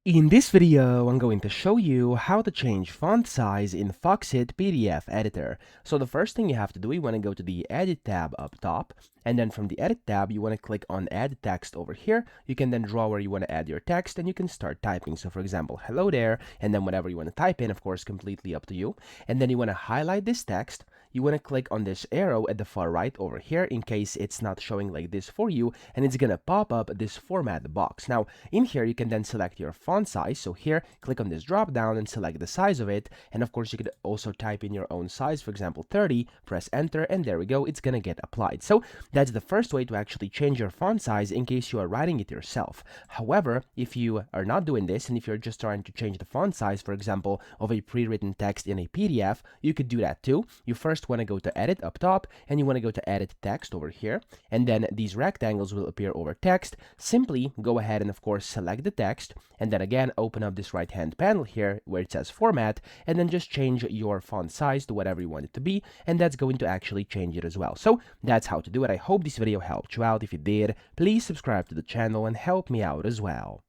In this video, I'm going to show you how to change font size in Foxit PDF Editor. So the first thing you have to do, you want to go to the Edit tab up top, and then from the Edit tab, you want to click on Add Text over here. You can then draw where you want to add your text, and you can start typing. So for example, hello there, and then whatever you want to type in, of course, completely up to you. And then you want to highlight this text. You want to click on this arrow at the far right over here in case it's not showing like this for you, and it's going to pop up this format box. Now, in here, you can then select your font size. So here, click on this drop down and select the size of it. And of course, you could also type in your own size, for example, 30, press enter, and there we go. It's going to get applied. So that's the first way to actually change your font size in case you are writing it yourself. However, if you are not doing this, and if you're just trying to change the font size, for example, of a pre-written text in a PDF, you could do that too. You first want to go to edit up top, and you want to go to edit text over here, and then these rectangles will appear over text. Simply go ahead and of course select the text, and then again open up this right hand panel here where it says format, and then just change your font size to whatever you want it to be, and that's going to actually change it as well. So that's how to do it. I hope this video helped you out. If it did, please subscribe to the channel and help me out as well.